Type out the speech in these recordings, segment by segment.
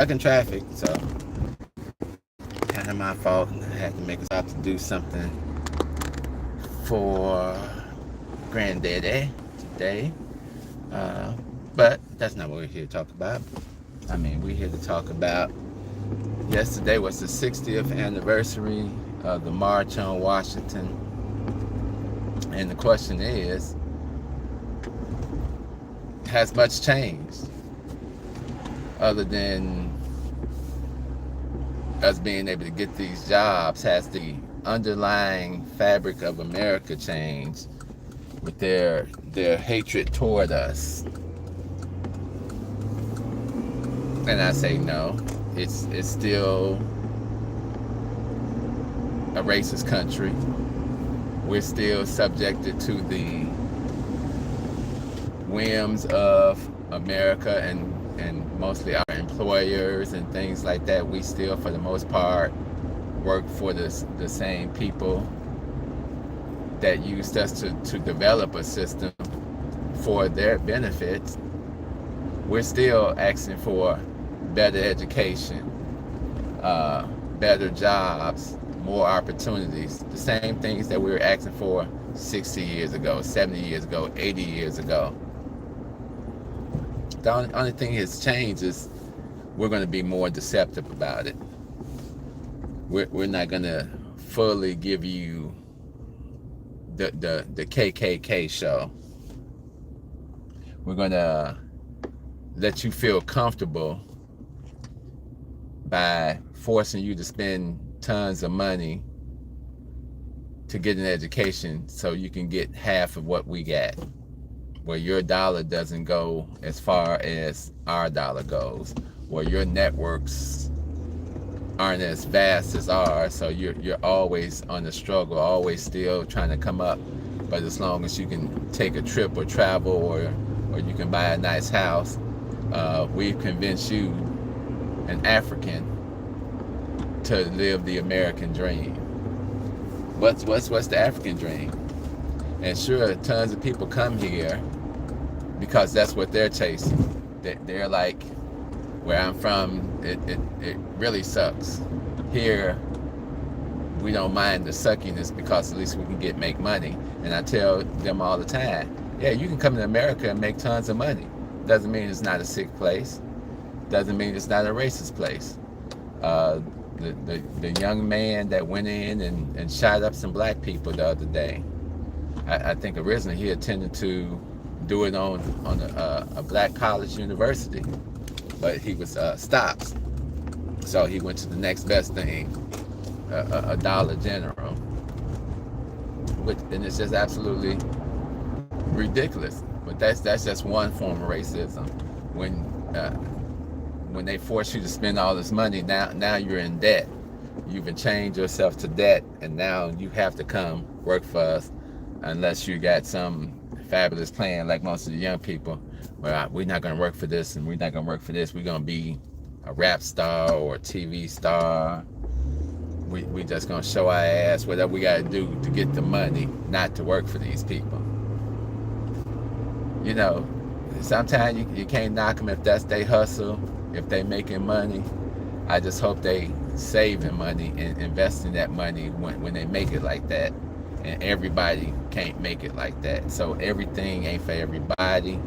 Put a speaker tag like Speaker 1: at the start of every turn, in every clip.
Speaker 1: stuck in traffic, so kind of my fault. I had to make a stop to do something for Granddaddy today. Uh, but that's not what we're here to talk about. I mean, we're here to talk about yesterday was the 60th anniversary of the March on Washington. And the question is, has much changed other than us being able to get these jobs? Has the underlying fabric of America changed with their hatred toward us? And I say no. It's still a racist country. We're still subjected to the whims of America and mostly our employers and things like that. We still, for the most part, work for the same people that used us to develop a system for their benefits. We're still asking for better education, better jobs, more opportunities, the same things that we were asking for 60 years ago, 70 years ago, 80 years ago. The only thing that's changed is we're going to be more deceptive about it. We're not going to fully give you the KKK show. We're going to let you feel comfortable by forcing you to spend tons of money to get an education so you can get half of what we got, where your dollar doesn't go as far as our dollar goes, where your networks aren't as vast as ours, so you're always on the struggle, always still trying to come up. But as long as you can take a trip or travel or you can buy a nice house, we've convinced you, an African, to live the American dream. What's the African dream? And sure, tons of people come here because that's what they're chasing. They're like, where I'm from, it really sucks. Here, we don't mind the suckiness because at least we can make money. And I tell them all the time, yeah, you can come to America and make tons of money. Doesn't mean it's not a sick place. Doesn't mean it's not a racist place. The young man that went in and shot up some black people the other day, I think originally he intended to do it on a black college university, but he was stopped. So he went to the next best thing, a Dollar General, and it's just absolutely ridiculous. But that's just one form of racism. When they force you to spend all this money, now you're in debt. You've enchained yourself to debt, and now you have to come work for us, unless you got some fabulous plan like most of the young people. Well, we're not going to work for this, and we're not going to work for this. We're going to be a rap star or a TV star. We just going to show our ass, whatever we got to do to get the money, not to work for these people. You know, sometimes you can't knock them if that's their hustle, if they making money. I just hope they saving money and investing that money when they make it like that. And everybody can't make it like that. So everything ain't for everybody.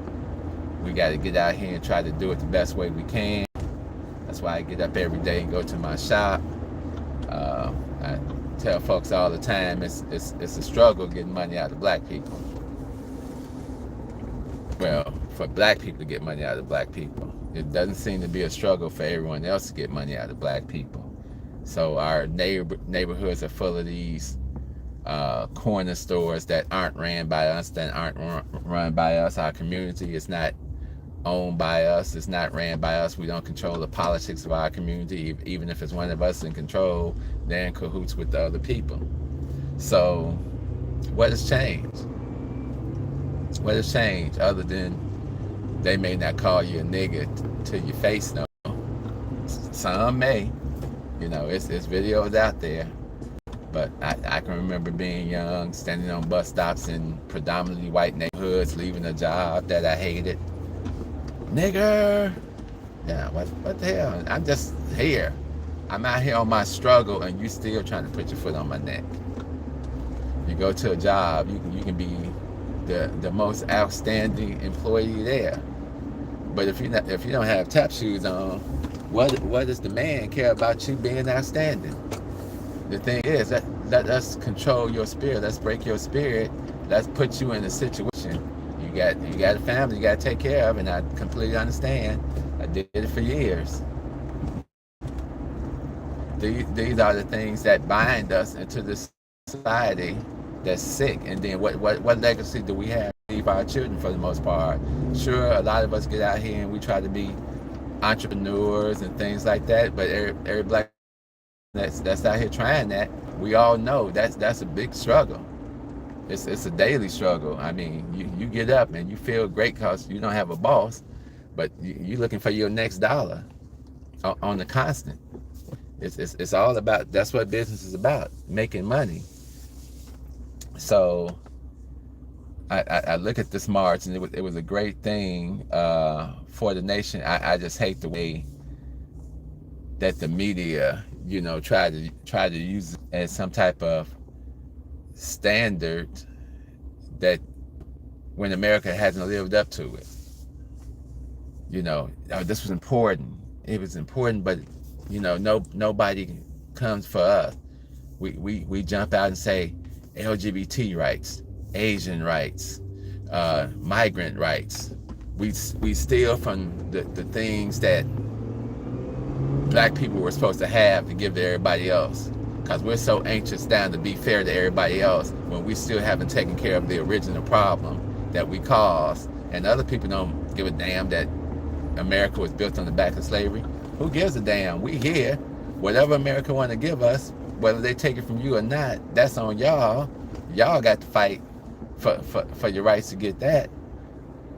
Speaker 1: We got to get out here and try to do it the best way we can. That's why I get up every day and go to my shop. I tell folks all the time it's a struggle getting money out of black people. Well, for black people to get money out of black people. It doesn't seem to be a struggle for everyone else to get money out of black people. So our neighborhoods are full of these corner stores that aren't ran by us, that aren't run by us. Our community is not owned by us. It's not ran by us. We don't control the politics of our community. Even if it's one of us in control, they're in cahoots with the other people. So what has changed? What has changed other than they may not call you a nigga to your face, no? Some may. You know, it's videos out there. But I can remember being young, standing on bus stops in predominantly white neighborhoods, leaving a job that I hated. Nigger! Yeah, what the hell? I'm just here. I'm out here on my struggle, and you still trying to put your foot on my neck. You go to a job, you can be the most outstanding employee there, but if you don't have tap shoes on, what does the man care about you being outstanding? The thing is that let us control your spirit. Let's break your spirit. Let's put you in a situation. You got a family you got to take care of, and I completely understand. I did it for years. These are the things that bind us into this society that's sick. And then what legacy do we have? Leave our children for the most part. Sure, a lot of us get out here and we try to be entrepreneurs and things like that, but every black that's out here trying that, we all know that's a big struggle. It's a daily struggle. I mean, you get up and you feel great because you don't have a boss, but you're looking for your next dollar on the constant. It's all about, that's what business is about, making money. So I look at this march, and it was a great thing for the nation. I just hate the way that the media, try to use it as some type of standard that when America hasn't lived up to it. This was important. It was important, but nobody comes for us. We jump out and say LGBT rights, Asian rights, migrant rights. We steal from the things that black people were supposed to have to give to everybody else, because we're so anxious down to be fair to everybody else when we still haven't taken care of the original problem that we caused. And other people don't give a damn that America was built on the back of slavery. Who gives a damn? We here. Whatever America want to give us, whether they take it from you or not, that's on y'all. Y'all got to fight for your rights to get that.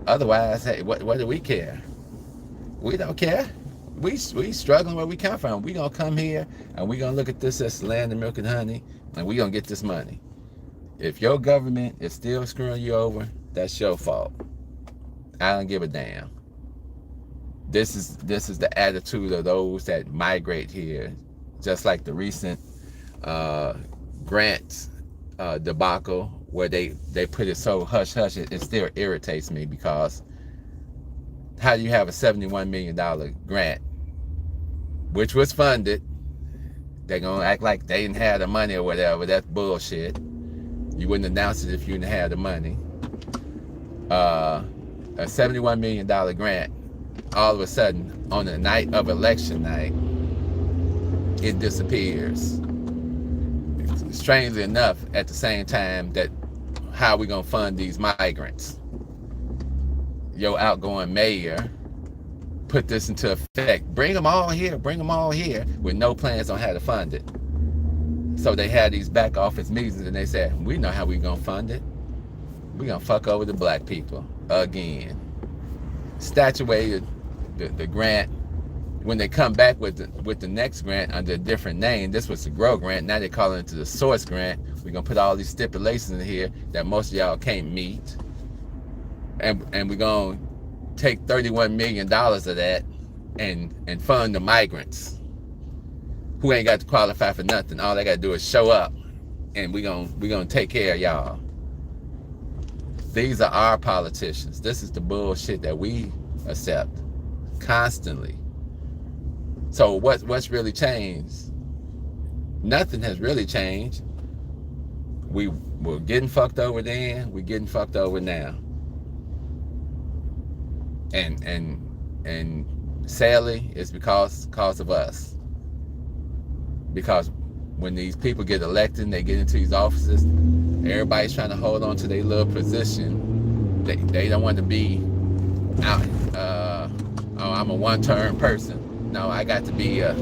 Speaker 1: Otherwise, hey, what do we care? We don't care. We struggling where we come from. We gonna come here and we gonna look at this as land of milk and honey, and we gonna get this money. If your government is still screwing you over, that's your fault. I don't give a damn. This is the attitude of those that migrate here, just like the recent grant debacle, where they put it so hush hush. It still irritates me, because how do you have a $71 million grant, which was funded? They're gonna act like they didn't have the money or whatever. That's bullshit. You wouldn't announce it if you didn't have the money. A $71 million grant, all of a sudden, on the night of election night, it disappears. Strangely enough, at the same time that, how are we gonna fund these migrants? Your outgoing mayor put this into effect. Bring them all here, with no plans on how to fund it. So they had these back office meetings, and they said, we know how we gonna fund it. We gonna fuck over the black people again. Statuated the grant. When they come back with the next grant under a different name, this was the GROW grant. Now they call it the SOURCE grant. We're gonna put all these stipulations in here that most of y'all can't meet, and we're gonna take $31 million of that and fund the migrants who ain't got to qualify for nothing. All they gotta do is show up, and we're gonna take care of y'all. These are our politicians. This is the bullshit that we accept constantly. So what's really changed? Nothing has really changed. We were getting fucked over then. We're getting fucked over now. And sadly, it's because of us. Because when these people get elected and they get into these offices, everybody's trying to hold on to their little position. They don't want to be out. I'm a one-term person. No, I got to be a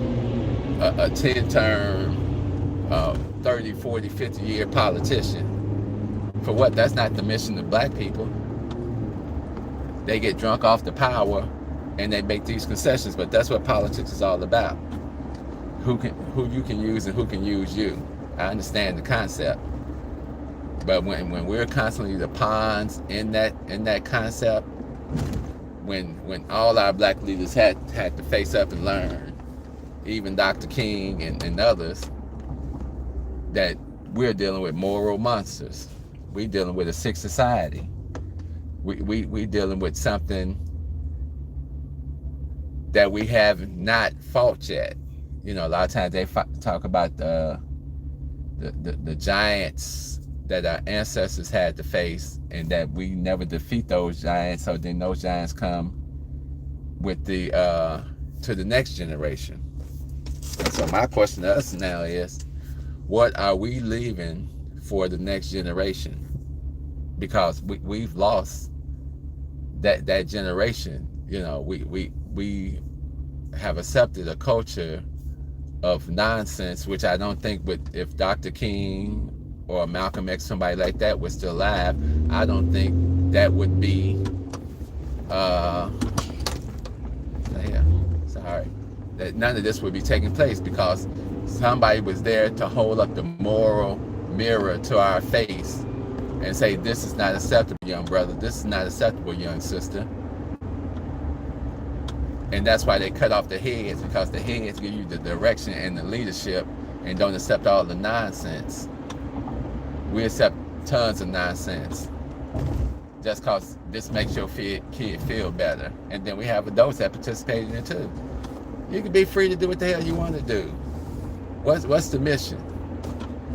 Speaker 1: 10-term, 30, 40, 50-year politician. For what? That's not the mission of black people. They get drunk off the power and they make these concessions, but that's what politics is all about. Who you can use and who can use you. I understand the concept. But when we're constantly the pawns in that concept, when all our black leaders had to face up and learn, even Dr. King and others, that we're dealing with moral monsters. We're dealing with a sick society. We're dealing with something that we have not fought yet. You know, a lot of times they talk about the giants that our ancestors had to face, and that we never defeat those giants. So then those giants come with the to the next generation. And so my question to us now is, what are we leaving for the next generation? Because we've lost that generation. You know, we have accepted a culture of nonsense, which I don't think if Dr. King or Malcolm X, somebody like that, was still alive, I don't think that would be sorry, that none of this would be taking place, because somebody was there to hold up the moral mirror to our face and say, this is not acceptable, young brother, this is not acceptable, young sister. And that's why they cut off the heads, because the heads give you the direction and the leadership and don't accept all the nonsense. We accept tons of nonsense just because this makes your kid feel better. And then we have adults that participate in it too. You can be free to do what the hell you want to do. What's the mission?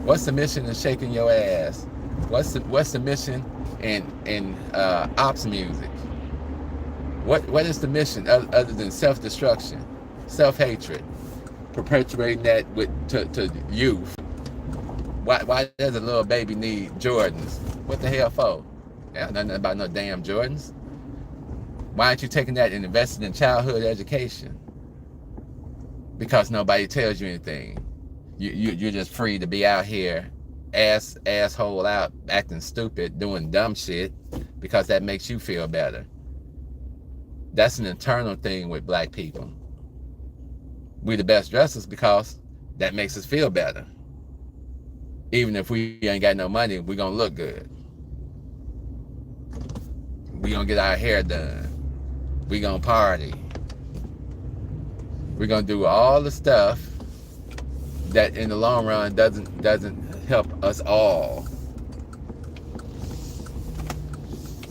Speaker 1: What's the mission in shaking your ass? What's the mission in ops music? What is the mission other than self-destruction, self-hatred, perpetuating that to youth? Why does a little baby need Jordans? What the hell for? Yeah, nothing about no damn Jordans. Why aren't you taking that and investing in childhood education? Because nobody tells you anything. You're just free to be out here, asshole out, acting stupid, doing dumb shit, because that makes you feel better. That's an internal thing with black people. We the best dressers because that makes us feel better. Even if we ain't got no money, we gonna look good. We gonna get our hair done. We gonna party. We gonna do all the stuff that in the long run doesn't help us all.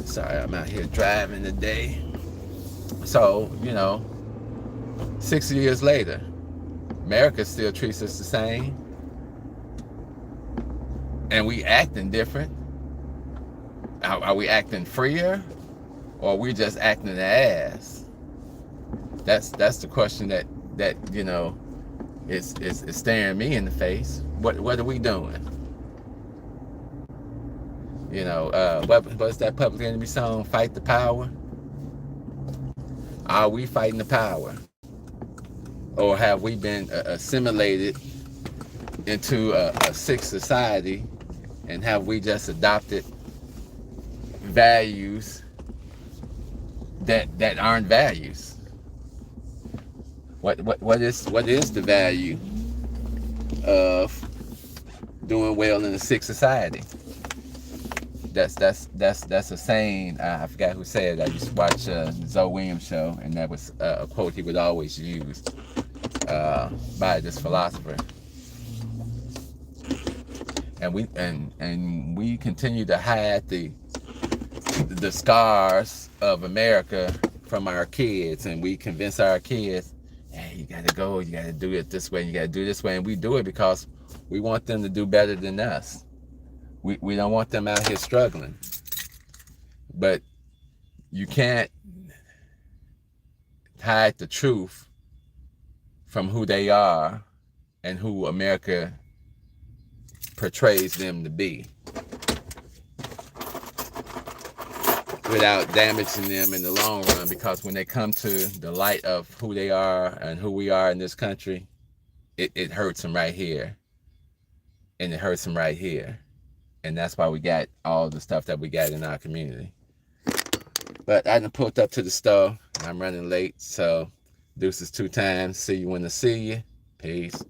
Speaker 1: Sorry, I'm out here driving today. So, 60 years later, America still treats us the same. And we acting different. Are we acting freer? Or are we just acting an ass? That's the question that is staring me in the face. What are we doing? What's that Public Enemy song, Fight the Power? Are we fighting the power? Or have we been assimilated into a sick society, and have we just adopted values that aren't values? What is the value of doing well in a sick society? That's a saying. I forgot who said it. I used to watch the Zoe Williams show, and that was a quote he would always use by this philosopher. And we continue to hide the scars of America from our kids, and we convince our kids, hey, you gotta go, you gotta do it this way, you gotta do it this way, and we do it because we want them to do better than us. We don't want them out here struggling. But you can't hide the truth from who they are and who America portrays them to be, without damaging them in the long run. Because when they come to the light of who they are and who we are in this country, it hurts them right here, and it hurts them right here. And that's why we got all the stuff that we got in our community. But I done pulled up to the store. I'm running late, so deuces 2 times. See you when I see you. Peace.